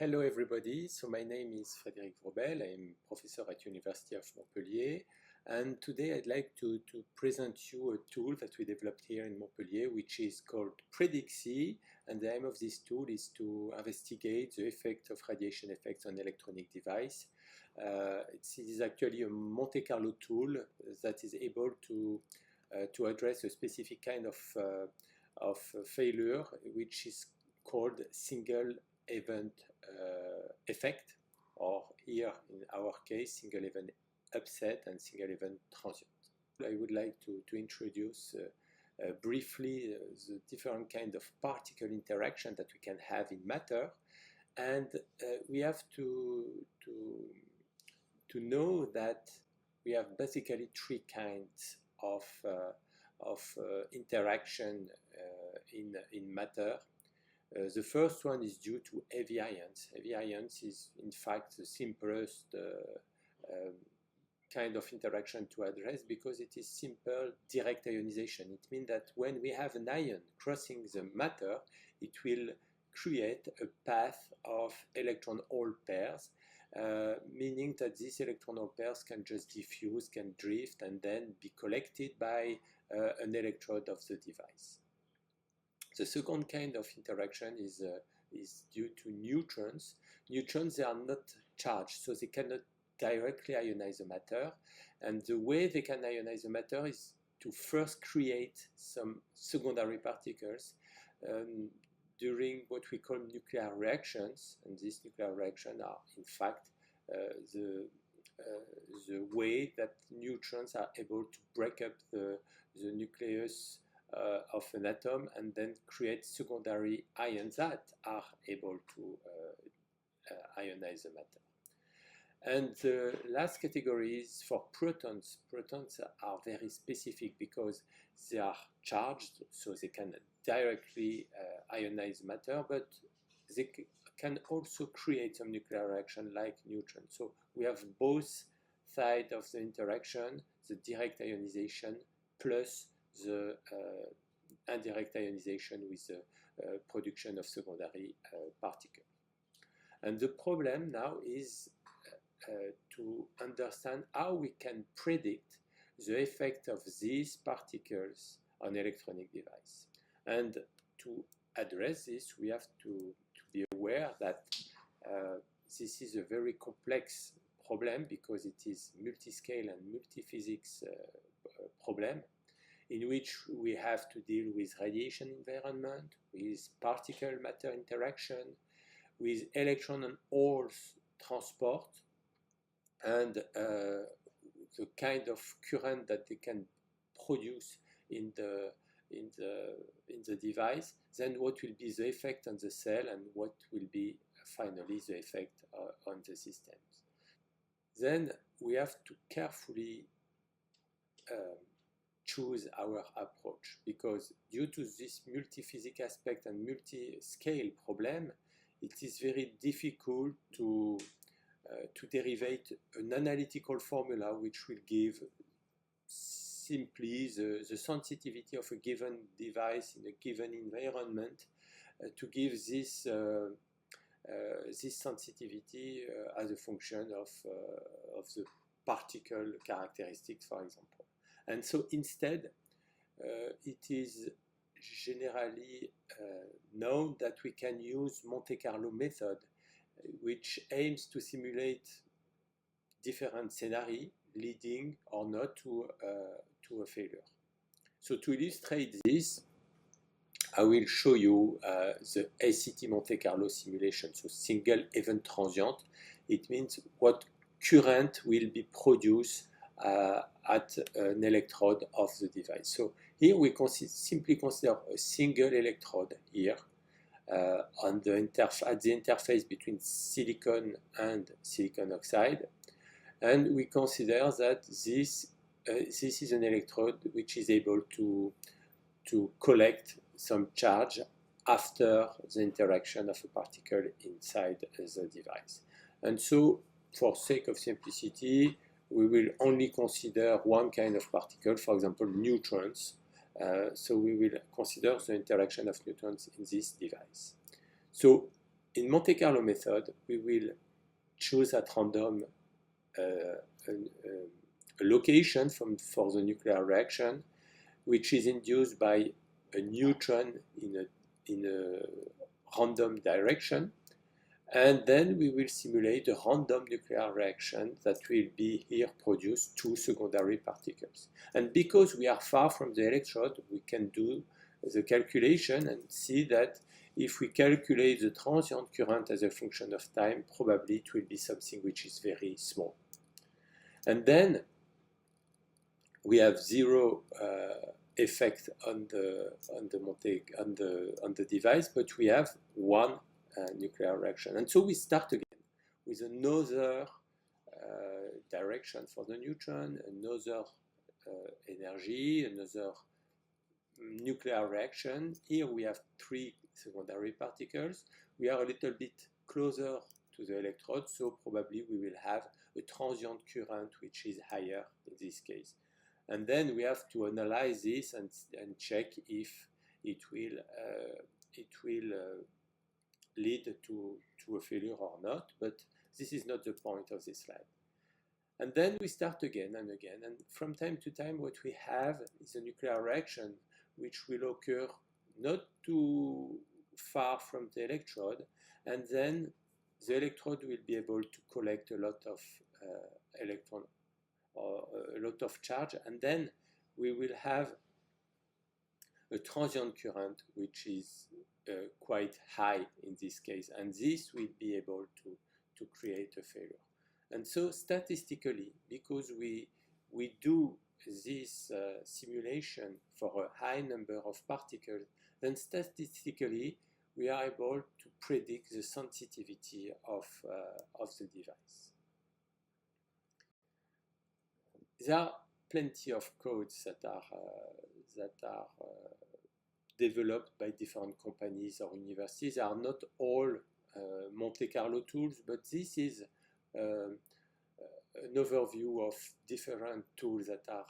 Hello everybody, so my name is Frederic Wrobel. I'm professor at University of Montpellier, and today I'd like to present you a tool that we developed here in Montpellier, which is called PredicSEE, and the aim of this tool is to investigate the effect of radiation effects on electronic device. It is actually a Monte Carlo tool that is able to address a specific kind of failure, which is called single event effect, or here in our case single event upset and single event transient. I would like to introduce briefly the different kind of particle interaction that we can have in matter, and we have to know that we have basically three kinds of interaction in matter. The first one is due to heavy ions. Heavy ions is in fact the simplest kind of interaction to address because it is simple direct ionization. It means that when we have an ion crossing the matter, it will create a path of electron-hole pairs, meaning that these electron-hole pairs can just diffuse, can drift, and then be collected by an electrode of the device. The second kind of interaction is due to neutrons. Neutrons, they are not charged, so they cannot directly ionize the matter. And the way they can ionize the matter is to first create some secondary particles during what we call nuclear reactions. And these nuclear reactions are, in fact, the way that neutrons are able to break up the nucleus of an atom and then create secondary ions that are able to ionize the matter. And the last category is for protons. Protons are very specific because they are charged, so they can directly ionize matter, but they can also create some nuclear reaction like neutrons. So we have both sides of the interaction, the direct ionization plus the indirect ionization with the production of secondary particles. And the problem now is to understand how we can predict the effect of these particles on electronic device. And to address this, we have to be aware that this is a very complex problem because it is multi-scale and multi-physics problem, in which we have to deal with radiation environment, with particle matter interaction, with electron and holes transport, and the kind of current that they can produce in the device. Then what will be the effect on the cell, and what will be finally the effect on the systems. Then we have to carefully choose our approach, because due to this multi-physics aspect and multi-scale problem, it is very difficult to derivate an analytical formula which will give simply the sensitivity of a given device in a given environment to give this sensitivity as a function of the particle characteristics, for example. And so instead, it is generally known that we can use Monte Carlo method, which aims to simulate different scenarios leading or not to a failure. So to illustrate this, I will show you the ACT Monte Carlo simulation, so single event transient. It means what current will be produced at an electrode of the device. So here we simply consider a single electrode here at the interface between silicon and silicon oxide, and we consider that this is an electrode which is able to collect some charge after the interaction of a particle inside the device. And so, for sake of simplicity, we will only consider one kind of particle, for example, neutrons. So we will consider the interaction of neutrons in this device. So in Monte Carlo method, we will choose at random a location for the nuclear reaction, which is induced by a neutron in a random direction. And then we will simulate a random nuclear reaction that will be here produce two secondary particles. And because we are far from the electrode, we can do the calculation and see that if we calculate the transient current as a function of time, probably it will be something which is very small. And then we have zero effect on the device, but we have one nuclear reaction. And so we start again with another direction for the neutron, another energy, another nuclear reaction. Here we have three secondary particles. We are a little bit closer to the electrode, so probably we will have a transient current which is higher in this case. And then we have to analyze this and check if it will lead to a failure or not, but this is not the point of this slide. And then we start again and again, and from time to time what we have is a nuclear reaction which will occur not too far from the electrode, and then the electrode will be able to collect a lot of electron or a lot of charge, and then we will have a transient current which is quite high in this case, and this will be able to create a failure. And so statistically, because we do this simulation for a high number of particles, then statistically we are able to predict the sensitivity of the device. There are plenty of codes that are developed by different companies or universities. They are not all Monte Carlo tools, but this is an overview of different tools that are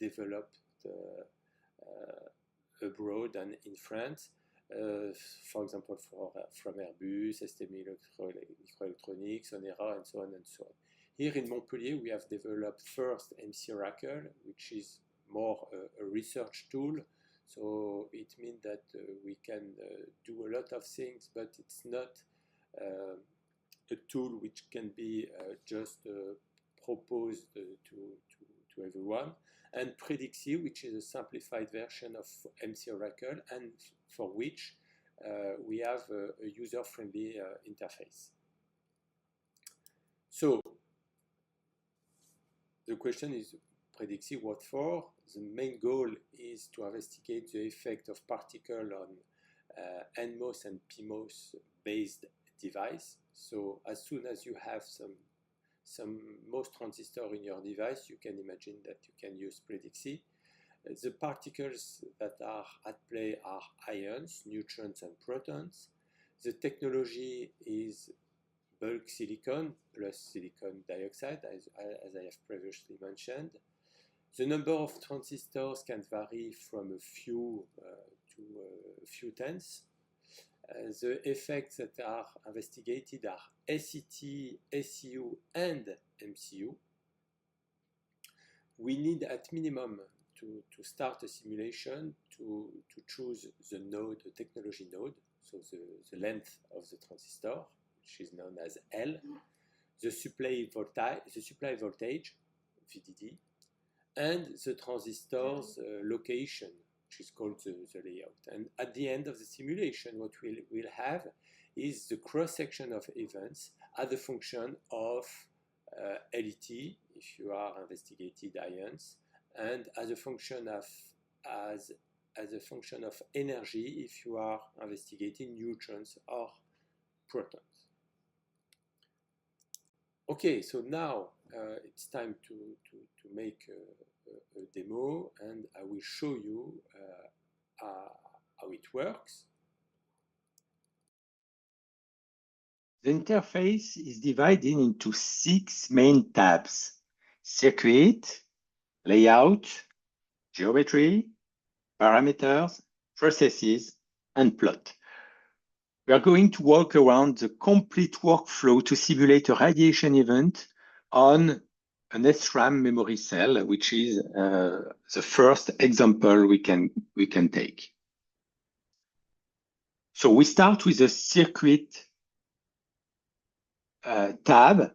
developed abroad and in France. For example, from Airbus, ST Microelectronics, Onera, and so on and so on. Here in Montpellier, we have developed first MC-Oracle, which is more a research tool. So it means that we can do a lot of things, but it's not a tool which can be just proposed to everyone. And PredicSEE, which is a simplified version of MC-Oracle, and for which we have a user-friendly interface. So the question is, PredicSEE, what for? The main goal is to investigate the effect of particles on NMOS and PMOS based device. So as soon as you have some MOS transistor in your device, you can imagine that you can use PredicSEE. The particles that are at play are ions, neutrons, and protons. The technology is bulk silicon plus silicon dioxide, as I have previously mentioned. The number of transistors can vary from a few to a few tens. The effects that are investigated are SET, SEU, and MCU. We need at minimum to start a simulation to choose the node, the technology node, so the length of the transistor, which is known as L, the supply voltage, VDD, and the transistor's location, which is called the layout. And at the end of the simulation, what we'll have is the cross-section of events as a function of LET, if you are investigated ions, and as a function of energy, if you are investigating neutrons or protons. Okay, so now it's time to make a demo, and I will show you how it works. The interface is divided into 6 main tabs: circuit, layout, geometry, parameters, processes, and plot. We are going to walk around the complete workflow to simulate a radiation event on an SRAM memory cell, which is the first example we can take. So we start with the circuit tab.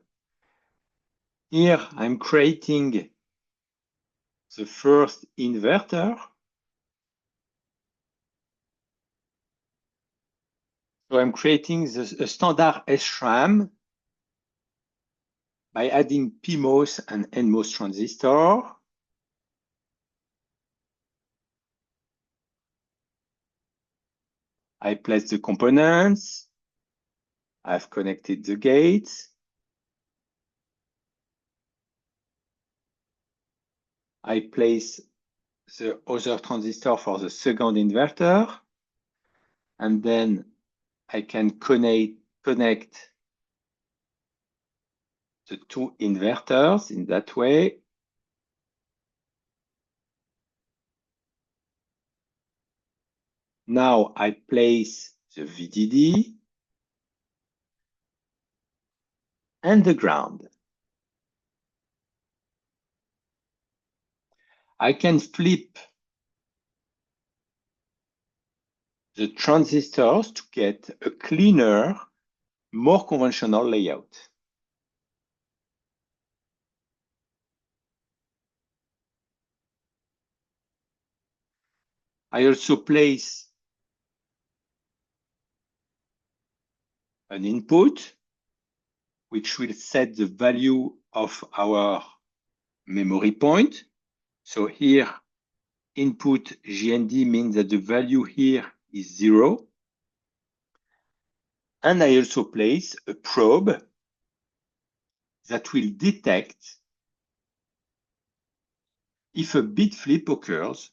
Here I'm creating the first inverter. So I'm creating a standard SRAM by adding PMOS and NMOS transistor. I place the components. I've connected the gates. I place the other transistor for the second inverter. And then I can connect the two inverters in that way. Now I place the VDD and the ground. I can flip the transistors to get a cleaner, more conventional layout. I also place an input, which will set the value of our memory point. So here, input GND means that the value here is 0. And I also place a probe that will detect if a bit flip occurs.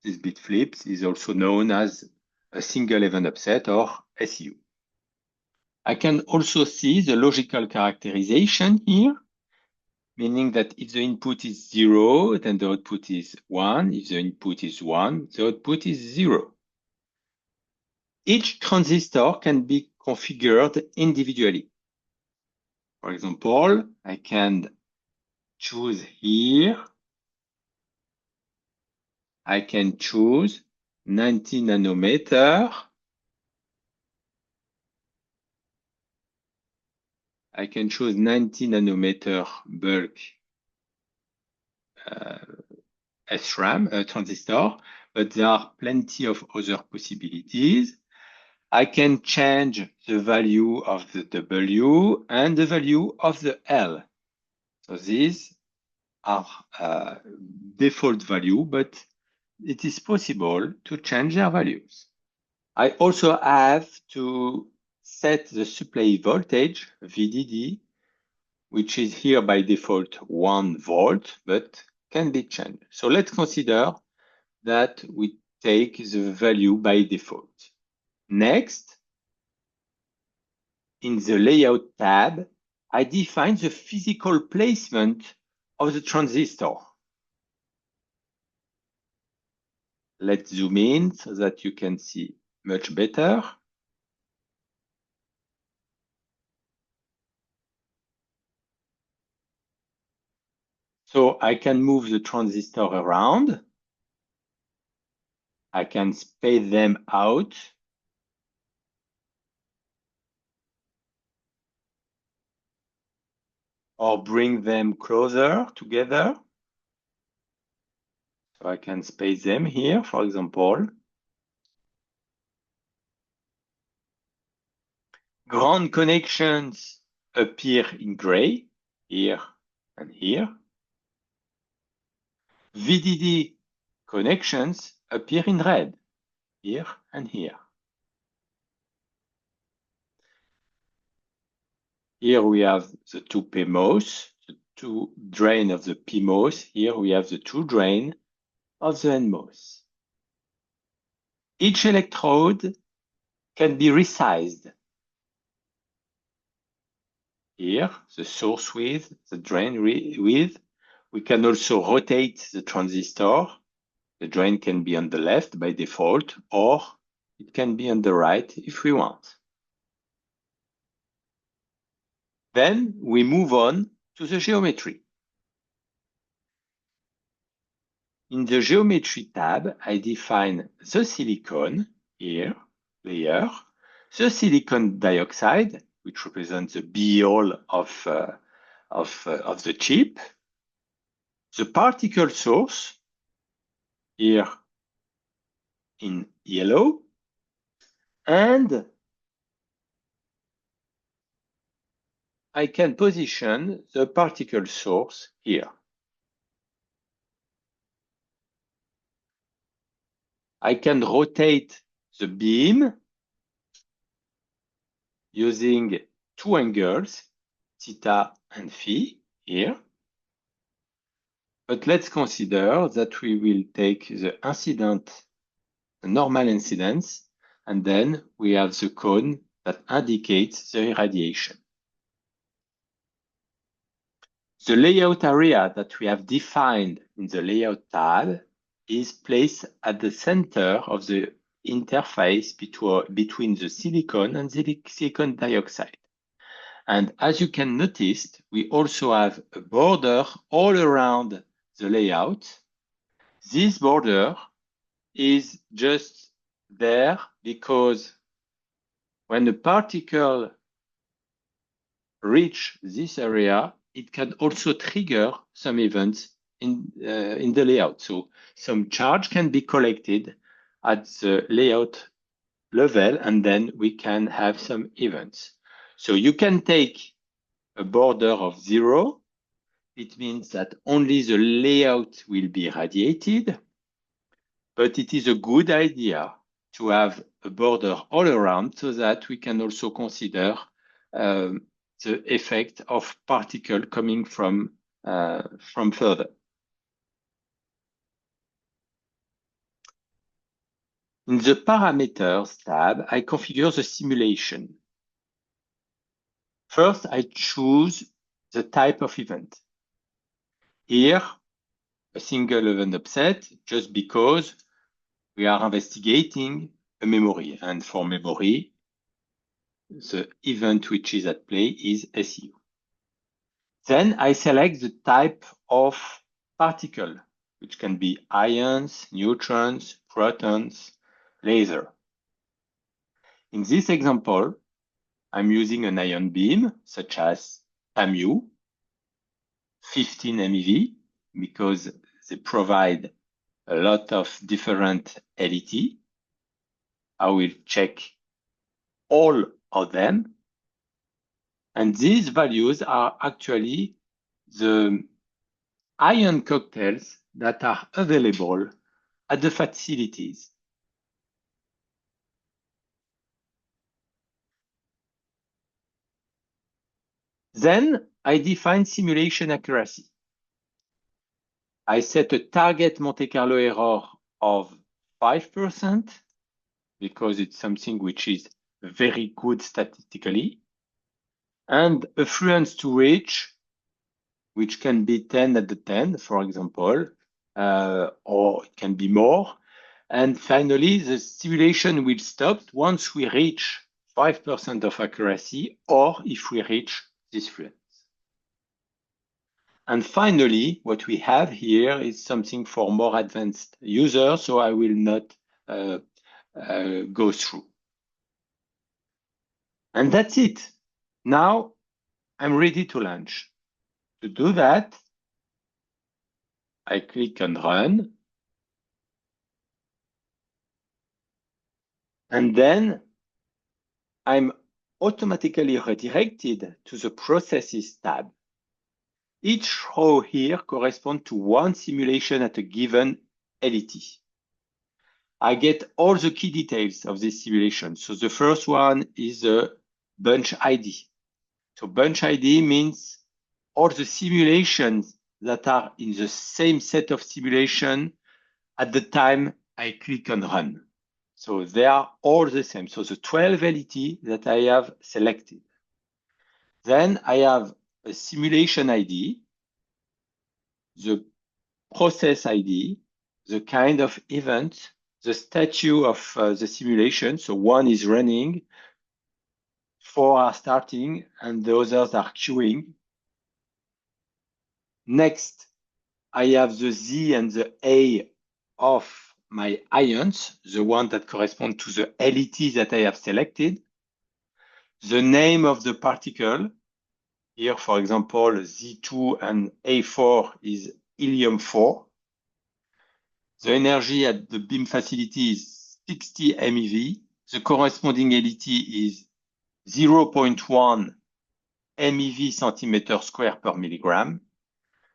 This bit flip is also known as a single event upset or SU. I can also see the logical characterization here, meaning that if the input is 0, then the output is 1. If the input is 1, the output is 0. Each transistor can be configured individually. For example, I can choose here. I can choose 90 nanometer. I can choose 90 nanometer bulk SRAM transistor, but there are plenty of other possibilities. I can change the value of the W and the value of the L. So these are default value, but it is possible to change their values. I also have to set the supply voltage, VDD, which is here by default 1 volt, but can be changed. So let's consider that we take the value by default. Next, in the Layout tab, I define the physical placement of the transistor. Let's zoom in so that you can see much better. So I can move the transistor around. I can space them out. Or bring them closer together. So I can space them here, for example. Ground connections appear in gray, here and here. VDD connections appear in red, here and here. Here we have the two PMOS, the two drain of the PMOS. Here we have the two drain of the NMOS. Each electrode can be resized. Here, the source width, the drain width. We can also rotate the transistor. The drain can be on the left by default, or It can be on the right if we want. Then we move on to the geometry. In the geometry tab, I define the silicon here, layer, the silicon dioxide, which represents the B-hole of the chip, the particle source here in yellow, and I can position the particle source here. I can rotate the beam using two angles, theta and phi here. But let's consider that we will take the normal incidence, and then we have the cone that indicates the irradiation. The layout area that we have defined in the layout tab is placed at the center of the interface between the silicon and the silicon dioxide. And as you can notice, we also have a border all around the layout. This border is just there because when the particle reaches this area, it can also trigger some events in the layout. So some charge can be collected at the layout level, and then we can have some events. So you can take a border of 0. It means that only the layout will be radiated, but it is a good idea to have a border all around so that we can also consider the effect of particle coming from further. In the parameters tab, I configure the simulation. First, I choose the type of event. Here, a single event upset, just because we are investigating a memory. And for memory, the event which is at play is SU. Then I select the type of particle, which can be ions, neutrons, protons, laser. In this example, I'm using an ion beam, such as TAMU, 15 MeV, because they provide a lot of different LET. I will check all of them. And these values are actually the ion cocktails that are available at the facilities. Then I define simulation accuracy. I set a target Monte Carlo error of 5% because it's something which is very good statistically, and a fluence to reach, which can be 10 at the 10, for example, or it can be more. And finally, the simulation will stop once we reach 5% of accuracy, or if we reach this fluence. And finally, what we have here is something for more advanced users, so I will not go through. And that's it. Now I'm ready to launch. To do that, I click on Run. And then I'm automatically redirected to the Processes tab. Each row here corresponds to one simulation at a given LET. I get all the key details of this simulation. So the first one is a bunch ID. So bunch ID means all the simulations that are in the same set of simulation at the time I click on Run. So they are all the same. So the 12 LET that I have selected. Then I have a simulation ID, the process ID, the kind of event, the statue of the simulation. So one is running, 4 are starting, and the others are queuing. Next, I have the Z and the A of my ions, the one that correspond to the LET that I have selected. The name of the particle, here, for example, Z2 and A4 is helium-4. The energy at the beam facility is 60 MeV. The corresponding LET is 0.1 MeV centimeter square per milligram.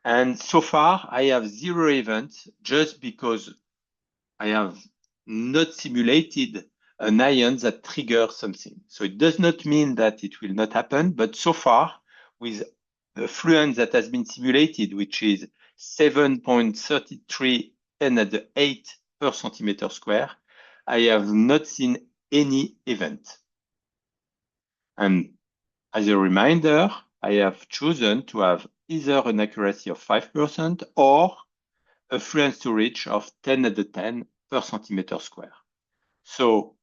And so far, I have 0 events just because I have not simulated an ion that triggers something. So it does not mean that it will not happen, but so far, with the fluence that has been simulated, which is 7.33 10 at the 8 per centimeter square, I have not seen any event. And as a reminder, I have chosen to have either an accuracy of 5% or a fluence to reach of 10 at the 10 per centimeter square. So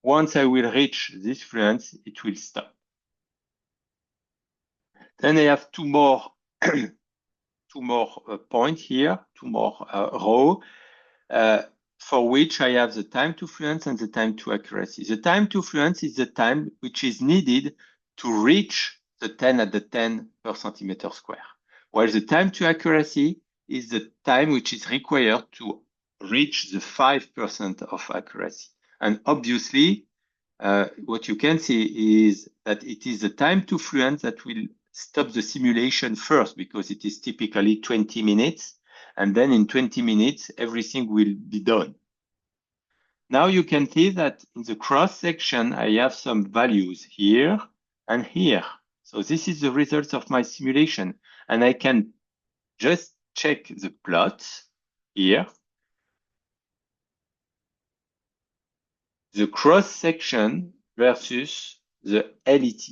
once I will reach this fluence, it will stop. Then I have two more points here, two more rows, for which I have the time to fluence and the time to accuracy. The time to fluence is the time which is needed to reach the 10 at the 10 per centimeter square, while the time to accuracy is the time which is required to reach the 5% of accuracy. And obviously, what you can see is that it is the time to fluence that will stop the simulation first, because it is typically 20 minutes. And then in 20 minutes, everything will be done. Now you can see that in the cross section, I have some values here and here. So this is the result of my simulation. And I can just check the plots here. The cross section versus the LET.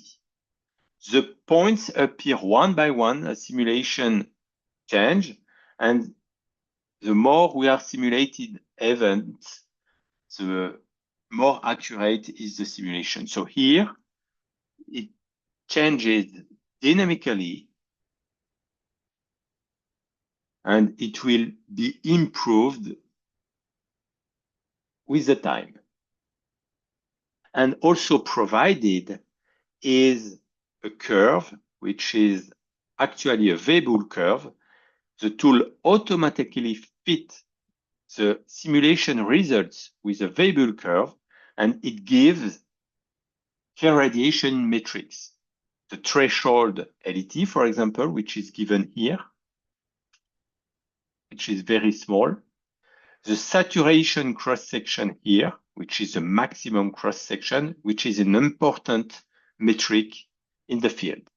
The points appear one by one as simulation change, and the more we are simulated events, the more accurate is the simulation. So here, it changes dynamically, and it will be improved with the time. And also provided is a curve, which is actually a Wrobel curve. The tool automatically fits the simulation results with a Wrobel curve, and it gives radiation metrics. The threshold LET, for example, which is given here, which is very small. The saturation cross-section here, which is the maximum cross-section, which is an important metric in the field.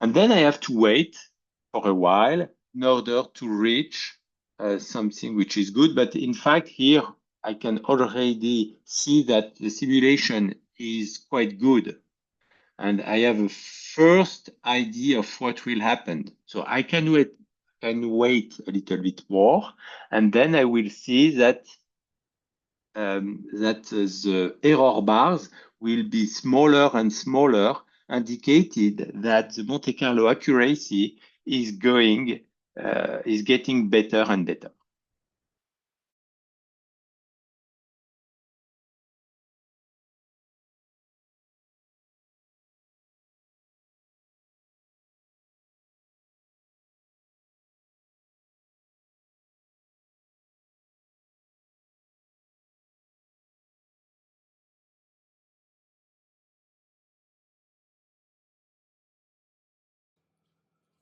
And then I have to wait for a while in order to reach something which is good. But in fact, here I can already see that the simulation is quite good. And I have a first idea of what will happen. So I can wait a little bit more, and then I will see that the error bars will be smaller and smaller, indicated that the Monte Carlo accuracy is getting better and better.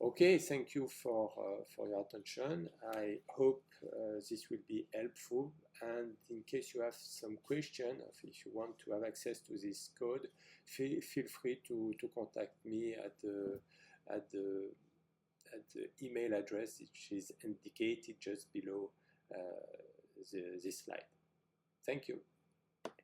Okay, thank you for your attention. I hope this will be helpful. And in case you have some question, or if you want to have access to this code, feel free to contact me at the email address which is indicated just below this slide. Thank you.